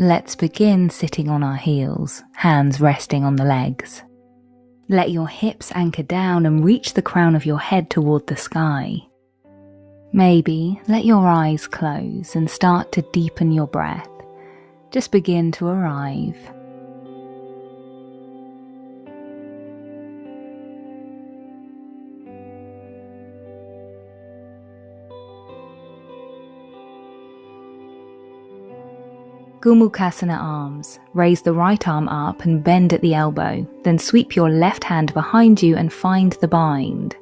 Let's begin sitting on our heels, hands resting on the legs. Let your hips anchor down and reach the crown of your head toward the sky. Maybe let your eyes close and start to deepen your breath. Just begin to arrive. Gomukhasana arms. Raise the right arm up and bend at the elbow, then sweep your left hand behind you and find the bind.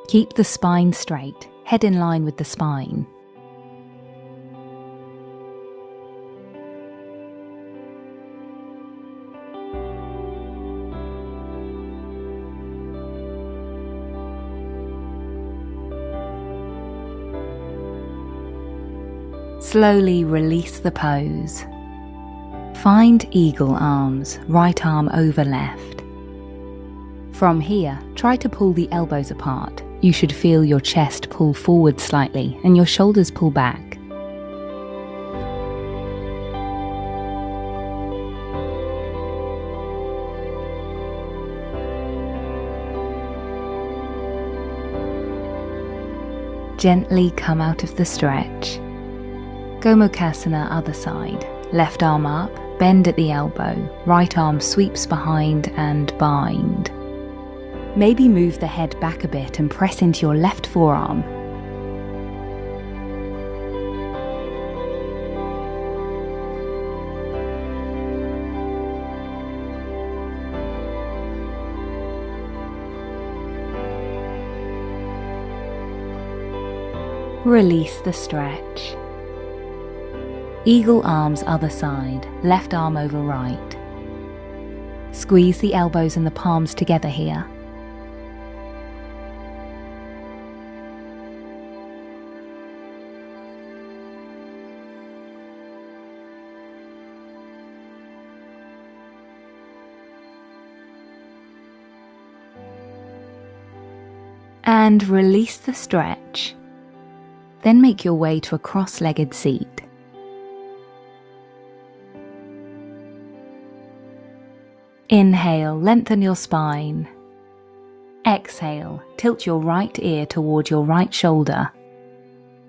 Keep the spine straight, head in line with the spine. Slowly release the pose. Find eagle arms, right arm over left. From here, try to pull the elbows apart. You should feel your chest pull forward slightly and your shoulders pull back. Gently come out of the stretch. Gomukhasana other side. Left arm up, bend at the elbow, right arm sweeps behind and bind. Maybe move the head back a bit and press into your left forearm. Release the stretch. Eagle arms other side, left arm over right. Squeeze the elbows and the palms together here. And release the stretch. Then make your way to a cross-legged seat. Inhale, lengthen your spine. Exhale, tilt your right ear toward your right shoulder.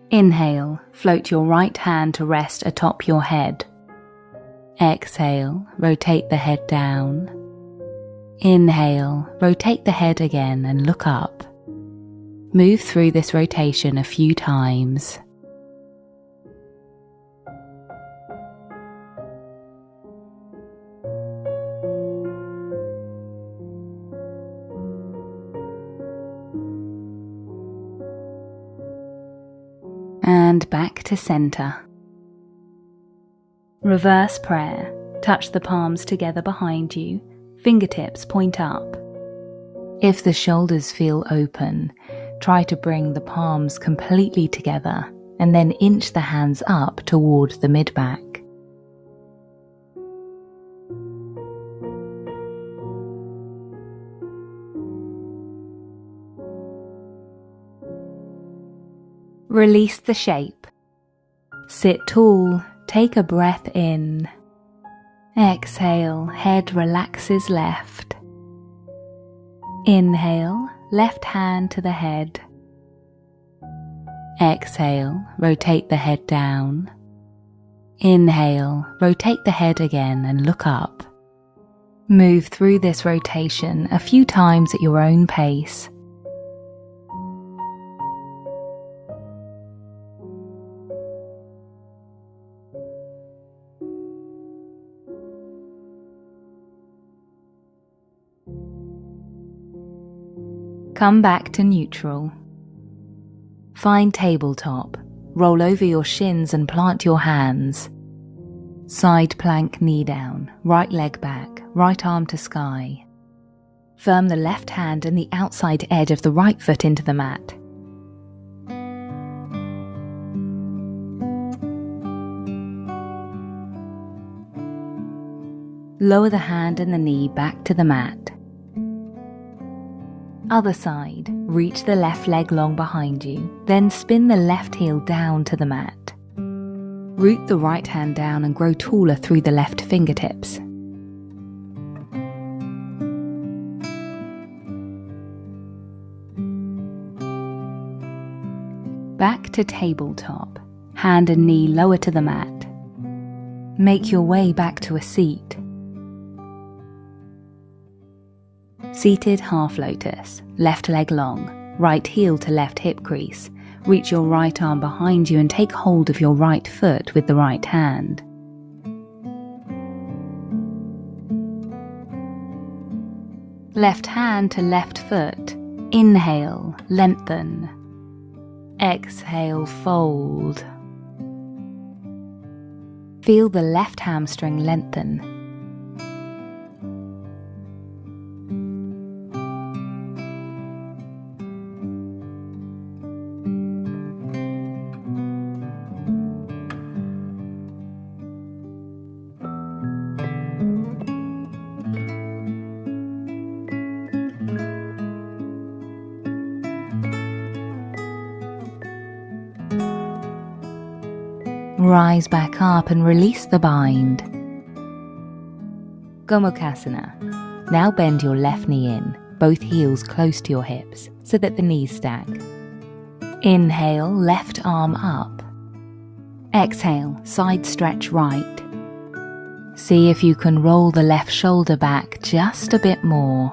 Inhale, float your right hand to rest atop your head. Exhale, rotate the head down. Inhale, rotate the head again and look up. Move through this rotation a few times. And back to center. Reverse prayer. Touch the palms together behind you. Fingertips point up. If the shoulders feel open, try to bring the palms completely together and then inch the hands up toward the mid-back. Release the shape. Sit tall, take a breath in. Exhale, head relaxes left. Inhale, left hand to the head. Exhale, rotate the head down. Inhale, rotate the head again and look up. Move through this rotation a few times at your own pace. Come back to neutral. Find tabletop. Roll over your shins and plant your hands. Side plank knee down, right leg back, right arm to sky. Firm the left hand and the outside edge of the right foot into the mat. Lower the hand and the knee back to the mat. Other side, reach the left leg long behind you, then spin the left heel down to the mat. Root the right hand down and grow taller through the left fingertips. Back to tabletop, hand and knee lower to the mat. Make your way back to a seat. Seated half lotus, left leg long, right heel to left hip crease. Reach your right arm behind you and take hold of your right foot with the right hand. Left hand to left foot. Inhale, lengthen. Exhale, fold. Feel the left hamstring lengthen. Rise back up and release the bind. Gomukhasana. Now bend your left knee in, both heels close to your hips, so that the knees stack. Inhale, left arm up. Exhale, side stretch right. See if you can roll the left shoulder back just a bit more.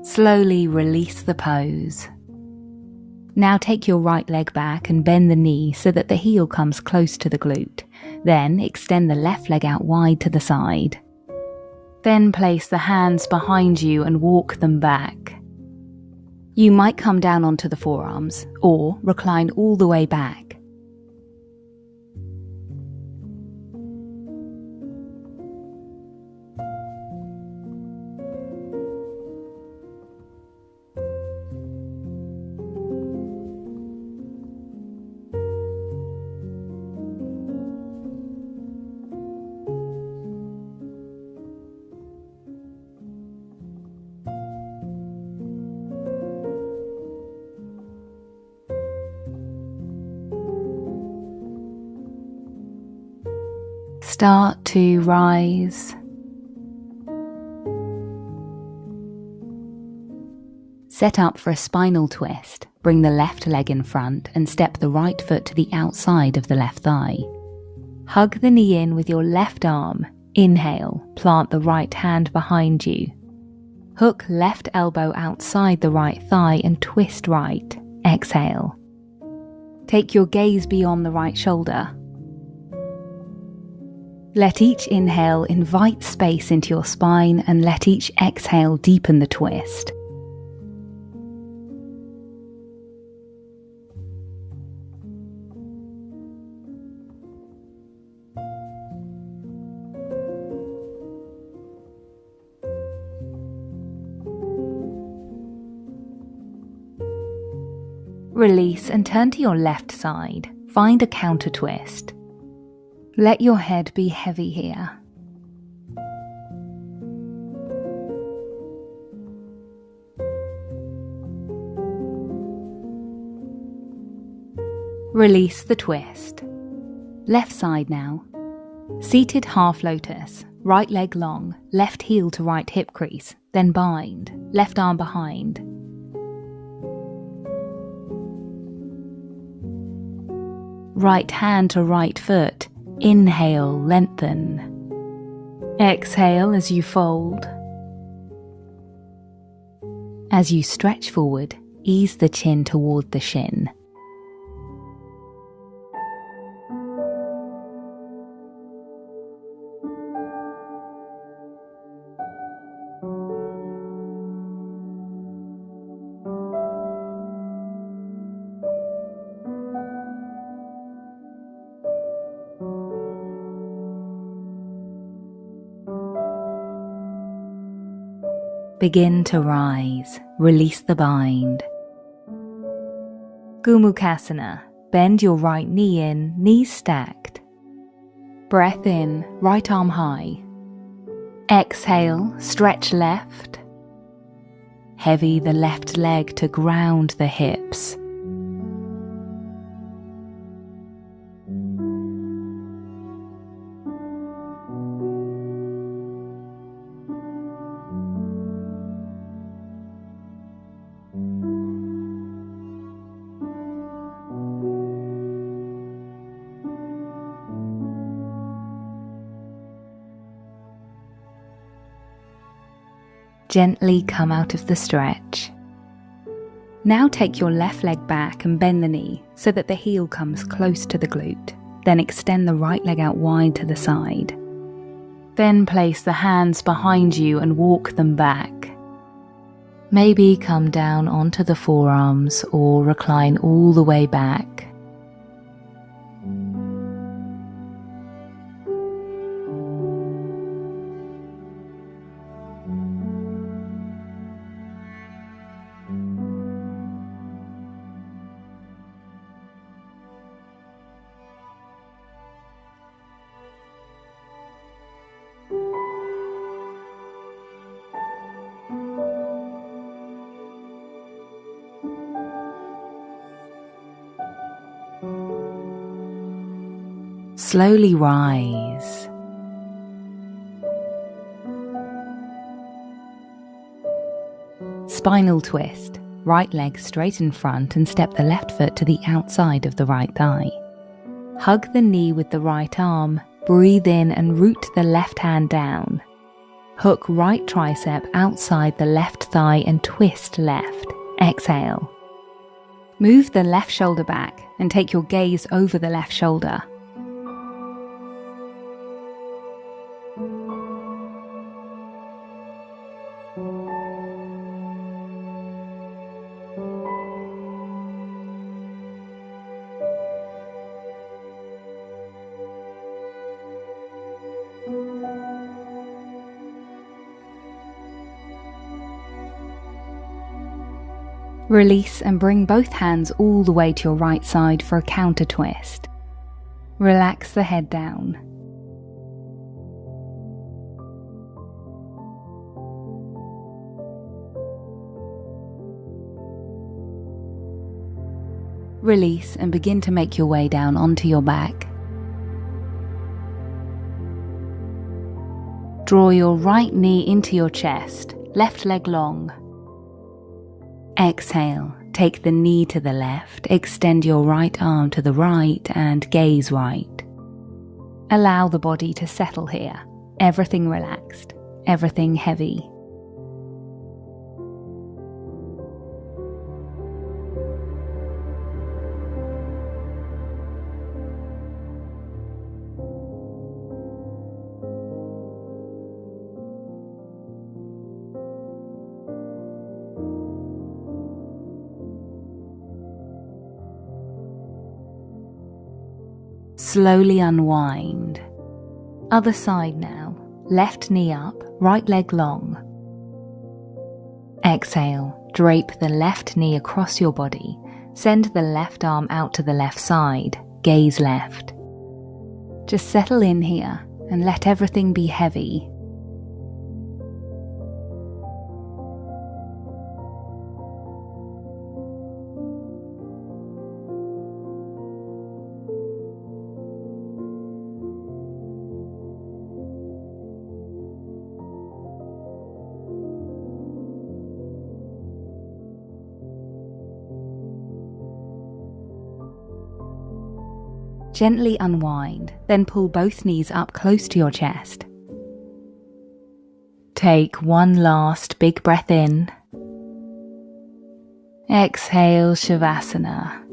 Slowly release the pose. Now take your right leg back and bend the knee so that the heel comes close to the glute. Then extend the left leg out wide to the side. Then place the hands behind you and walk them back. You might come down onto the forearms or recline all the way back. Start to rise. Set up for a spinal twist. Bring the left leg in front and step the right foot to the outside of the left thigh. Hug the knee in with your left arm. Inhale, plant the right hand behind you. Hook left elbow outside the right thigh and twist right. Exhale. Take your gaze beyond the right shoulder. Let each inhale invite space into your spine and let each exhale deepen the twist. Release and turn to your left side. Find a counter twist. Let your head be heavy here. Release the twist. Left side now. Seated half lotus. Right leg long, left heel to right hip crease, then bind. Left arm behind. Right hand to right foot. Inhale, lengthen. Exhale as you fold. As you stretch forward, ease the chin toward the shin. Begin to rise, release the bind. Gomukhasana, bend your right knee in, knees stacked. Breath in, right arm high. Exhale, stretch left. Heavy the left leg to ground the hips. Gently come out of the stretch. Now take your left leg back and bend the knee so that the heel comes close to the glute. Then extend the right leg out wide to the side. Then place the hands behind you and walk them back. Maybe come down onto the forearms or recline all the way back. Slowly rise. Spinal twist. Right leg straight in front and step the left foot to the outside of the right thigh. Hug the knee with the right arm. Breathe in and root the left hand down. Hook right tricep outside the left thigh and twist left. Exhale. Move the left shoulder back and take your gaze over the left shoulder. Release and bring both hands all the way to your right side for a counter twist. Relax the head down. Release and begin to make your way down onto your back. Draw your right knee into your chest, left leg long. Exhale, take the knee to the left, extend your right arm to the right and gaze right. Allow the body to settle here, everything relaxed, everything heavy. Slowly unwind. Other side now. Left knee up, right leg long. Exhale, drape the left knee across your body. Send the left arm out to the left side. Gaze left. Just settle in here and let everything be heavy. Gently unwind, then pull both knees up close to your chest. Take one last big breath in. Exhale, Shavasana.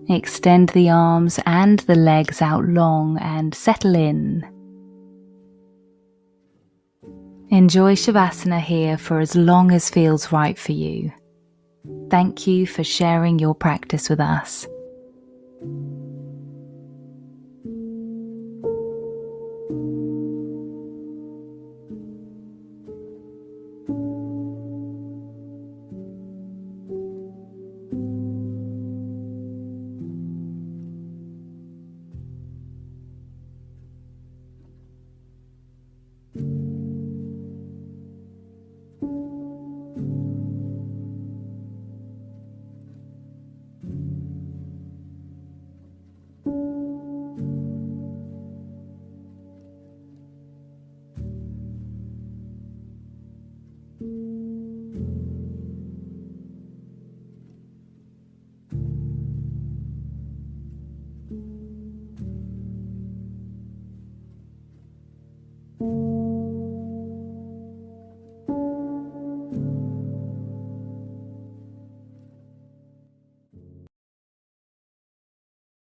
Extend the arms and the legs out long and settle in. Enjoy Shavasana here for as long as feels right for you. Thank you for sharing your practice with us.